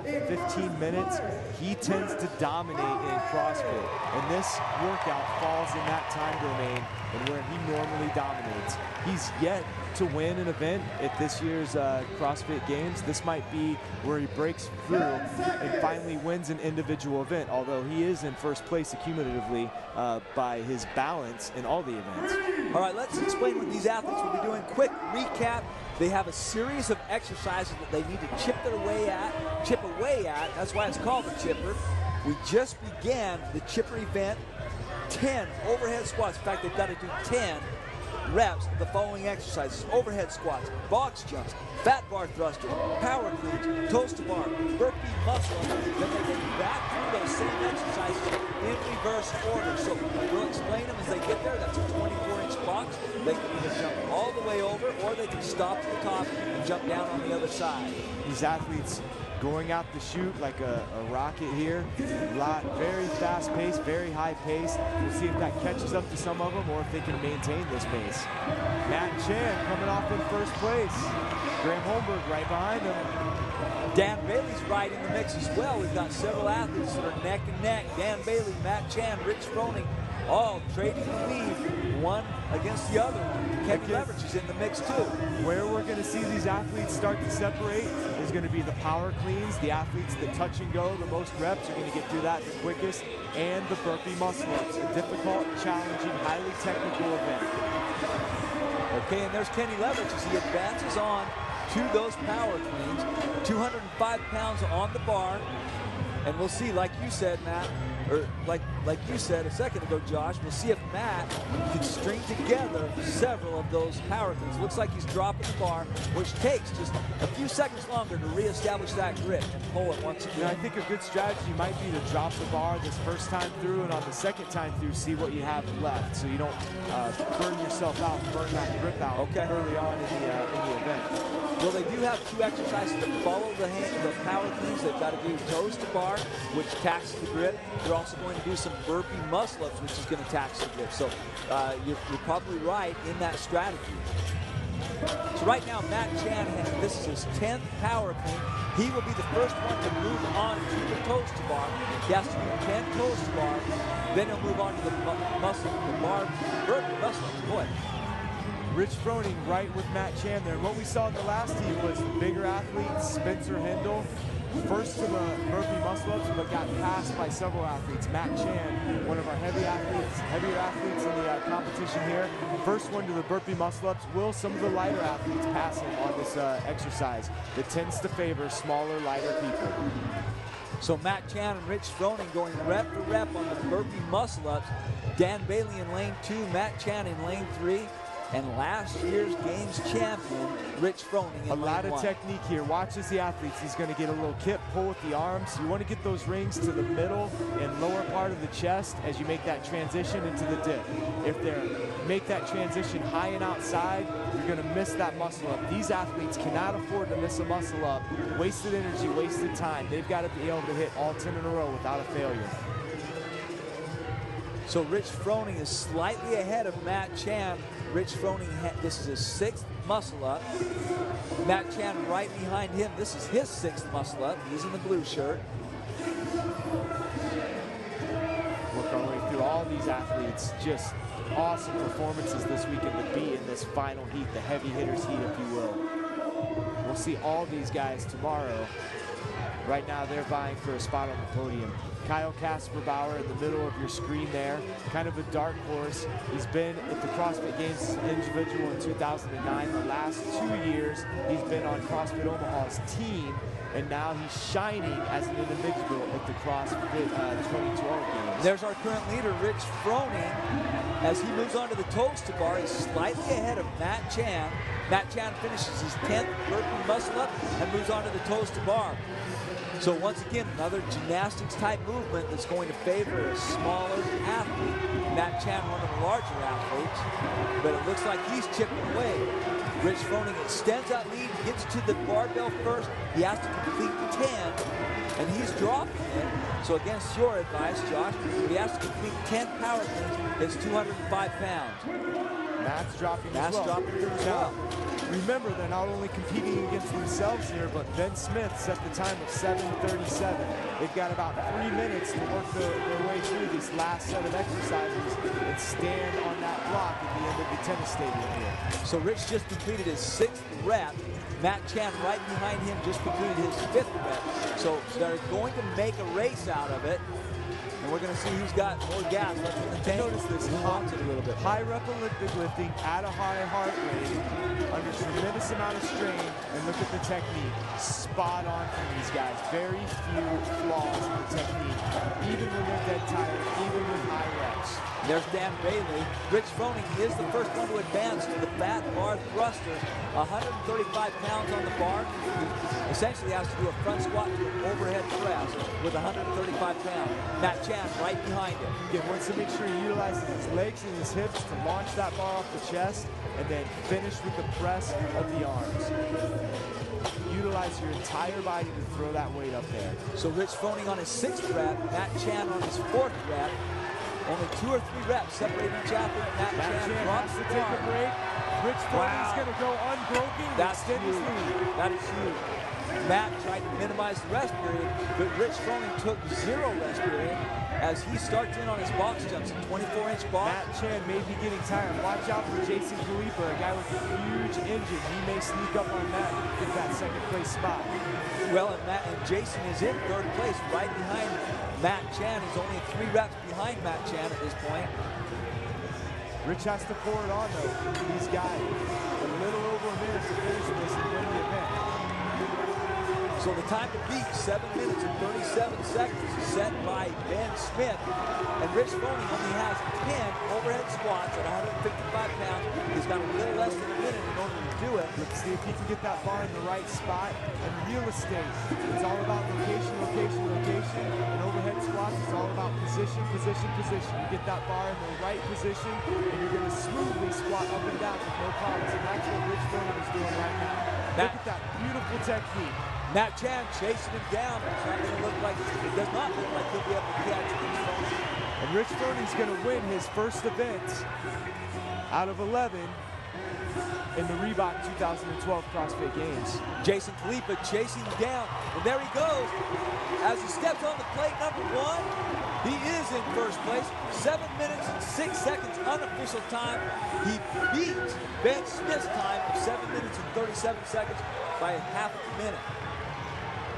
15 minutes, he tends to dominate in CrossFit. And this workout falls in that time domain and where he normally dominates. He's yet to win an event at this year's CrossFit Games. This might be where he breaks through and finally wins an individual event, although he is in first place accumulatively by his balance in all the events. All right, let's explain what these athletes will be doing. Quick recap. They have a series of exercises that they need to chip away at. That's why it's called the chipper. We just began the chipper event. 10 overhead squats. In fact, they've got to do 10 reps of the following exercises: overhead squats, box jumps, fat bar thrusters, power cleans, toes to bar, burpee muscle ups. Then they get back through those same exercises in reverse order. So we'll explain them as they get there. That's a 24-inch box. They can either jump all the way over, or they can stop at the top and jump down on the other side. These athletes going out the chute like a rocket here. Very fast pace, very high pace. We'll see if that catches up to some of them or if they can maintain this pace. Matt Chan coming off in first place. Graham Holmberg right behind him. Dan Bailey's right in the mix as well. We've got several athletes that are neck and neck. Dan Bailey, Matt Chan, Rich Froning, all trading the lead, one against the other. Kevin Leverage is in the mix too. Where we're going to see these athletes start to separate is going to be the power cleans. The athletes that touch and go the most reps are going to get through that the quickest, and the burpee muscle ups, a difficult, challenging, highly technical event. Okay, and there's Kenny Leverage as he advances on to those power cleans. 205 pounds on the bar. And we'll see, like you said, Matt, or like you said a second ago, Josh, we'll see if Matt can string together several of those power cleans. Looks like he's dropping the bar, which takes just a few seconds longer to reestablish that grip and pull it once again. Yeah, I think a good strategy might be to drop the bar this first time through, and on the second time through, see what you have left, so you don't burn yourself out, burn that grip out early on in the event. Well, they do have two exercises that follow the power cleans. They've got to do toes to bar, which taxes the grip. They're also going to do some burpee muscle ups, which is going to tax the grip. So you're probably right in that strategy. So right now, Matt Chan, this is his 10th power clean. He will be the first one to move on to the toes to bar. He has to do 10 toes to bar. Then he'll move on to the bar burpee muscle ups. Boy. Rich Froning right with Matt Chan there. And what we saw in the last heat was the bigger athletes, Spencer Hindle, first to the burpee muscle ups, but got passed by several athletes. Matt Chan, one of our heavier athletes in the competition here, first one to the burpee muscle ups. Will some of the lighter athletes pass him on this exercise that tends to favor smaller, lighter people? So Matt Chan and Rich Froning going rep for rep on the burpee muscle ups. Dan Bailey in lane 2, Matt Chan in lane 3. And last year's Games champion, Rich Froning in A lot lane of 1. technique here. Watch as the athletes. He's going to get a little kip pull with the arms. You want to get those rings to the middle and lower part of the chest as you make that transition into the dip. If they make that transition high and outside, you're going to miss that muscle up. These athletes cannot afford to miss a muscle up. Wasted energy, wasted time. They've got to be able to hit all 10 in a row without a failure. So Rich Froning is slightly ahead of Matt Chan. Rich Froning, this is his 6th muscle up. Matt Chan right behind him. This is his 6th muscle up. He's in the blue shirt. Work our way through all these athletes. Just awesome performances this weekend to be in this final heat, the heavy hitters heat, if you will. We'll see all these guys tomorrow. Right now, they're vying for a spot on the podium. Kyle Kasperbauer in the middle of your screen there, kind of a dark horse. He's been at the CrossFit Games as an individual in 2009. The last 2 years, he's been on CrossFit Omaha's team, and now he's shining as an individual at the CrossFit 2012 Games. There's our current leader, Rich Froning. As he moves on to the toes to bar, he's slightly ahead of Matt Chan. Matt Chan finishes his 10th burpee muscle up and moves on to the toes to bar. So once again, another gymnastics type movement that's going to favor a smaller athlete. Matt Chan, one of the larger athletes, but it looks like he's chipping away. Rich Froning extends that lead, gets to the barbell first. He has to complete 10 and he's dropping it. So against your advice, Josh, he has to complete 10 power cleans. It's 205 pounds. Matt's dropping as well. Dropping it as well. Remember, they're not only competing against themselves here, but Ben Smith set the time of 7:37. They've got about 3 minutes to work their way through this last set of exercises and stand on that block at the end of the tennis stadium here. So Rich just completed his 6th rep. Matt Chan right behind him just completed his 5th rep. So they're going to make a race out of it. And we're going to see who's got more gas left in the tank. Notice this, who wants it a little bit. High rep Olympic lifting at a high heart rate, under tremendous amount of strain, and look at the technique. Spot on from these guys. Very few flaws in the technique, even when they're dead tired, even with high reps. There's Dan Bailey. Rich Froning is the first one to advance to the fat bar thruster. 135 pounds on the bar. He essentially has to do a front squat to an overhead press with 135 pounds. Matt Chan right behind him. Again, wants to make sure he utilizes his legs and his hips to launch that bar off the chest and then finish with the press of the arms. Utilize your entire body to throw that weight up there. So Rich Froning on his 6th rep, Matt Chan on his 4th rep. Only 2 or 3 reps separate each athlete. Matt Chan drops has the to take a break. Rich Froning's going to go unbroken. That's huge. That is huge. Matt tried to minimize the rest period, but Rich Froning took 0 rest period as he starts in on his box jumps, a 24-inch box. Matt Chan may be getting tired. Watch out for Jason Khalifa, a guy with a huge engine. He may sneak up on Matt and get that 2nd place spot. Well, and Jason is in 3rd place right behind Matt Chan. He's only 3 reps behind Matt Chan at this point. Rich has to pour it on, though. He's got a little over a minute to finish this and win the event. So the time to beat, 7 minutes and 37 seconds, is set by Ben Smith. And Rich Froning only has 10 overhead squats at 155 pounds. He's got a little less than a minute in order to do it. Let's see if he can get that bar in the right spot. And real estate, it's all about location, location, location. And overhead squats, it's all about position, position, position. You get that bar in the right position, and you're going to smoothly squat up and down with no problems. And that's what Rich Froning is doing right now. Look at that beautiful technique. Matt Chan chasing him down. It's not going to look like, it does not look like he'll be able to catch Rich Froning. And Rich Froning's going to win his first event out of 11 in the Reebok 2012 CrossFit Games. Jason Khalifa chasing him down, and there he goes. As he steps on the plate, number 1, he is in 1st place. 7 minutes and 6 seconds unofficial time. He beat Ben Smith's time of 7 minutes and 37 seconds by a half a minute.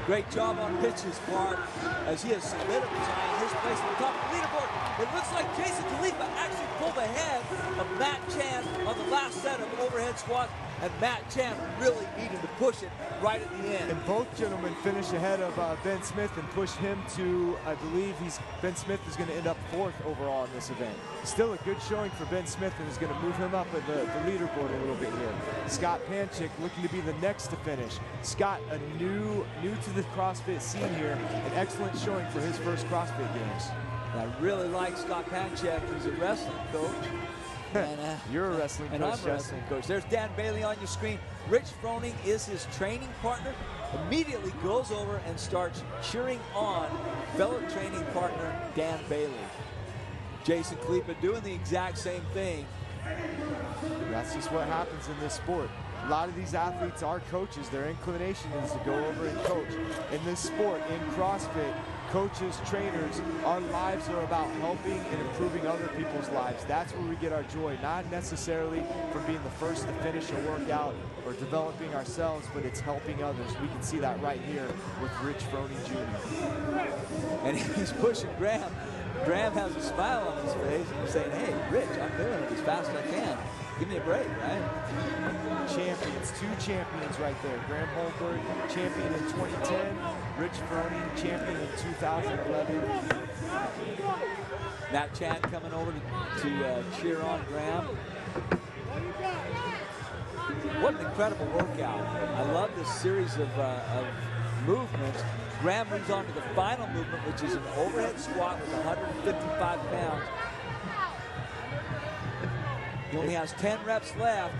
Great job on Rich's part as he has solidified his place at the top of the leaderboard. It looks like Jason Khalifa actually pulled ahead of Matt Chan on the last set of overhead squats, and Matt Chan really needed to push it right at the end. And both gentlemen finish ahead of Ben Smith and push him to, I believe Ben Smith is going to end up 4th overall in this event. Still a good showing for Ben Smith, and is going to move him up at the leaderboard a little bit here. Scott Panchik looking to be the next to finish. Scott, a new to the CrossFit scene here, an excellent showing for his first CrossFit Games. And I really like Scott Panchik. He's a wrestling coach. And, you're a wrestling coach. And I'm a wrestling coach. There's Dan Bailey on your screen. Rich Froning is his training partner. Immediately goes over and starts cheering on fellow training partner Dan Bailey. Jason Khalifa doing the exact same thing. That's just what happens in this sport. A lot of these athletes are coaches. Their inclination is to go over and coach. In this sport, in CrossFit, coaches, trainers, our lives are about helping and improving other people's lives. That's where we get our joy, not necessarily from being the first to finish a workout or developing ourselves, but it's helping others. We can see that right here with Rich Froning Jr. And he's pushing Graham. Graham has a smile on his face and he's saying, hey, Rich, I'm doing it as fast as I can. Give me a break, right? Champions, 2 champions right there. Graham Holberg, champion in 2010. Rich Froning, champion in 2011. Matt Chan coming over to cheer on Graham. What an incredible workout. I love this series of movements. Graham moves on to the final movement, which is an overhead squat with 155 pounds. He only has 10 reps left.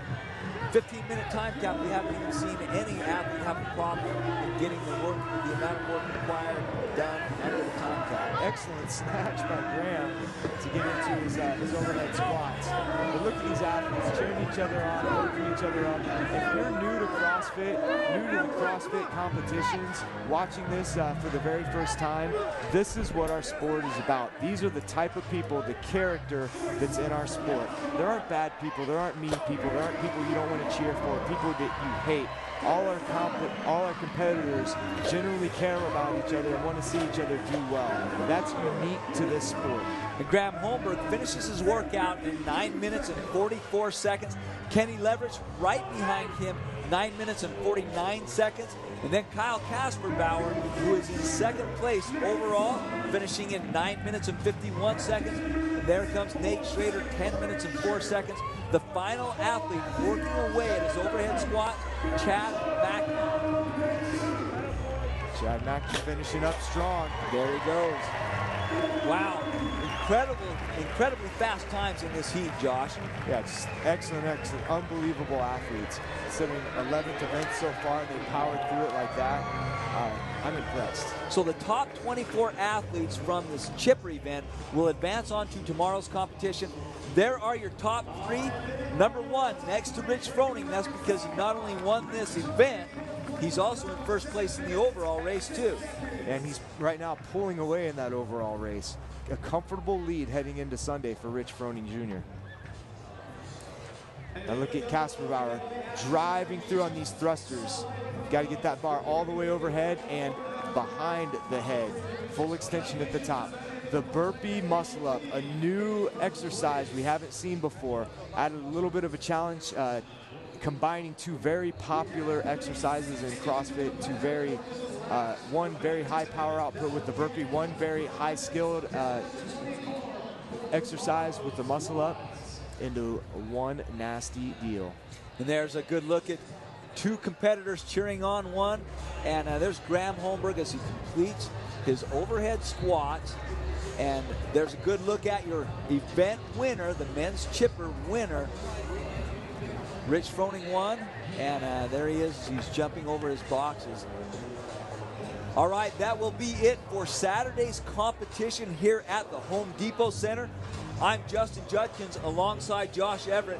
15-minute time cap, we haven't even seen any athlete have a problem in getting the amount of work required done under the time cap. Excellent snatch by Graham to get into his overhead squats. But look at these athletes cheering each other on, lifting each other up. If you're new to CrossFit, new to the CrossFit competitions, watching this for the very first time, this is what our sport is about. These are the type of people, the character that's in our sport. There aren't bad people, there aren't mean people, there aren't people you don't want to cheer for, people that you hate. All our competitors generally care about each other and want to see each other do well. That's unique to this sport. And Graham Holmberg finishes his workout in 9 minutes and 44 seconds. Kenny Leverage right behind him, 9 minutes and 49 seconds. And then Kyle Kasperbauer, who is in second place overall, finishing in 9 minutes and 51 seconds. And there comes Nate Schrader, 10 minutes and 4 seconds. The final athlete working away at his overhead squat, Chad Mackey. Chad Mackey finishing up strong. There he goes. Wow, incredibly fast times in this heat, Josh. Yeah, just excellent, unbelievable athletes. Considering 11th event so far, they powered through it like that. I'm impressed. So the top 24 athletes from this chipper event will advance on to tomorrow's competition. There are your top three. Number one, next to Rich Froning. That's because he not only won this event, he's also in first place in the overall race too. And he's right now pulling away in that overall race. A comfortable lead heading into Sunday for Rich Froning Jr. Now look at Kasperbauer driving through on these thrusters. Got to get that bar all the way overhead and behind the head. Full extension at the top. The burpee muscle up, a new exercise we haven't seen before. Added a little bit of a challenge, combining two very popular exercises in CrossFit, one very high power output with the burpee, one very high skilled exercise with the muscle up, into one nasty deal. And there's a good look at two competitors cheering on one, and there's Graham Holmberg as he completes his overhead squats. And there's a good look at your event winner, the men's chipper winner. Rich Froning won, and there he is. He's jumping over his boxes. All right, that will be it for Saturday's competition here at the Home Depot Center. I'm Justin Judkins alongside Josh Everett.